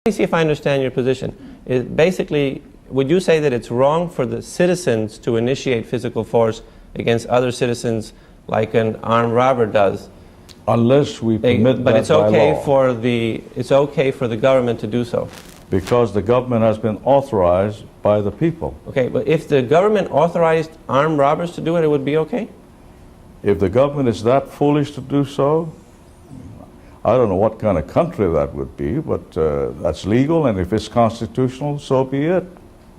me see if I understand your position. Basically, would you say that it's wrong for the citizens to initiate physical force against other citizens like an armed robber does? Unless we permit but that it's okay by law. it's okay for the government to do so. Because the government has been authorized by the people. Okay, but if the government authorized armed robbers to do it, it would be okay? If the government is that foolish to do so, I don't know what kind of country that would be, but that's legal, and if it's constitutional, so be it.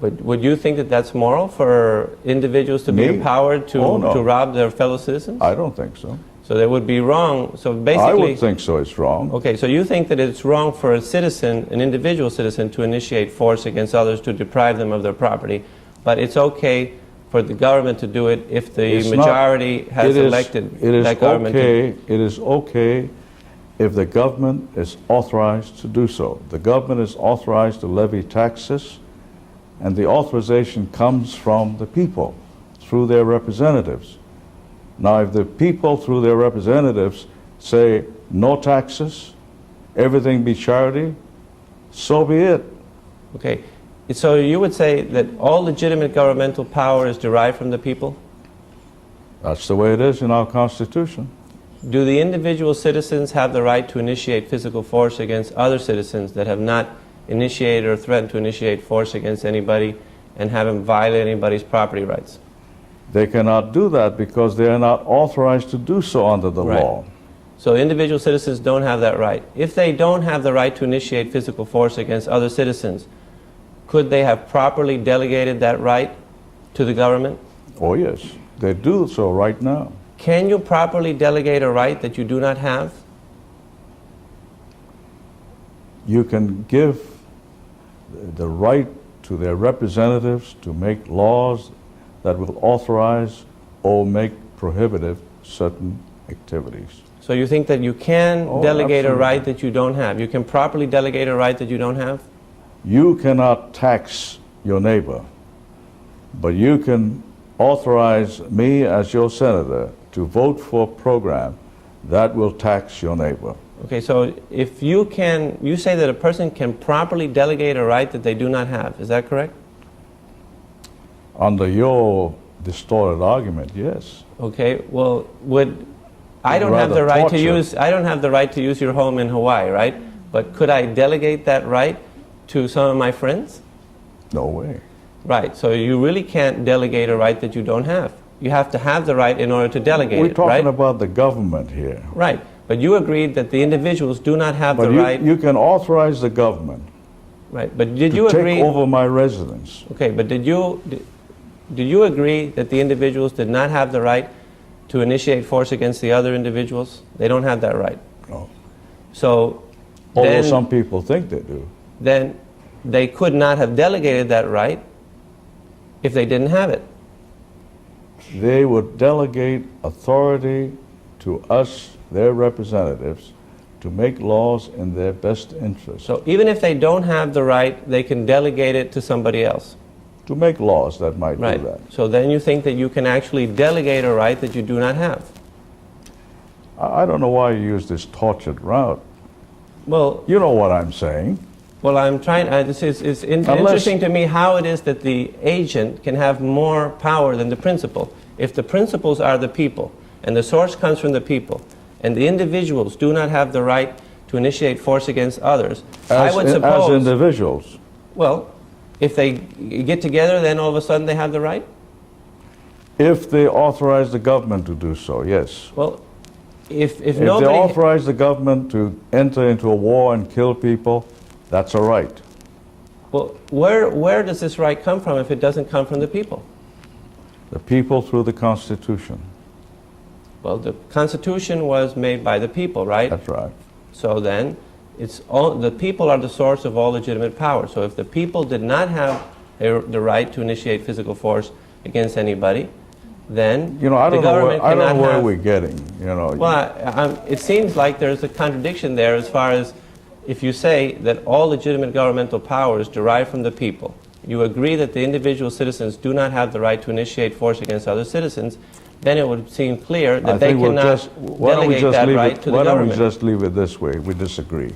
But would you think that that's moral for individuals to be empowered to, to rob their fellow citizens? I don't think so. So that would be wrong. So basically, I would think so. It's wrong. Okay, so you think that it's wrong for a citizen, an individual citizen, to initiate force against others to deprive them of their property, but it's okay for the government to do it if the majority has elected that government. It is okay if the government is authorized to do so. The government is authorized to levy taxes, and the authorization comes from the people through their representatives. Now, if the people, through their representatives, say no taxes, everything be charity, so be it. Okay, so you would say that all legitimate governmental power is derived from the people? That's the way it is in our Constitution. Do the individual citizens have the right to initiate physical force against other citizens that have not initiated or threatened to initiate force against anybody and haven't violated anybody's property rights? They cannot do that because they are not authorized to do so under the law. So individual citizens don't have that right. If they don't have the right to initiate physical force against other citizens, could they have properly delegated that right to the government? Oh yes, they do so right now. Can you properly delegate a right that you do not have? You can give the right to their representatives to make laws that will authorize or make prohibitive certain activities. So you think that you can delegate absolutely. a right that you don't have? You can properly delegate a right that you don't have? You cannot tax your neighbor, but you can authorize me as your senator to vote for a program that will tax your neighbor. Okay, so if you can, you say that a person can properly delegate a right that they do not have, is that correct? Under your distorted argument, yes. Okay, well, I don't have the right to use your home in Hawaii, right? But could I delegate that right to some of my friends? No way. Right, so you really can't delegate a right that you don't have. You have to have the right in order to delegate We're talking right? about the government here. Right, but you agreed that the individuals do not have But the right. you can authorize the government. Right, but did to you agree? take over my residence. Okay, but did you agree that the individuals did not have the right to initiate force against the other individuals? They don't have that right. No. So, Although some people think they do. Then they could not have delegated that right if they didn't have it. They would delegate authority to us, their representatives, to make laws in their best interest. So even if they don't have the right, they can delegate it to somebody else. To make laws that might do that. So then you think that you can actually delegate a right that you do not have. I don't know why you use this tortured route. Well, you know what I'm saying. Well, I'm trying, it's interesting to me how it is that the agent can have more power than the principal. If the principals are the people, and the source comes from the people, and the individuals do not have the right to initiate force against others, I would suppose... As individuals. Well, if they get together, then all of a sudden they have the right? If they authorize the government to do so, yes. Well, if they nobody... authorize the government to enter into a war and kill people, that's a right. Well, where does this right come from if it doesn't come from the people? The people through the Constitution. Well, the Constitution was made by the people, right? That's right. So then, the people are the source of all legitimate power. So if the people did not have the right to initiate physical force against anybody, then I don't know where we're getting. Well, it seems like there's a contradiction there as far as if you say that all legitimate governmental power is derived from the people. You agree that the individual citizens do not have the right to initiate force against other citizens, then it would seem clear that they cannot delegate that right to the government. Why don't we just leave it this way? We disagree.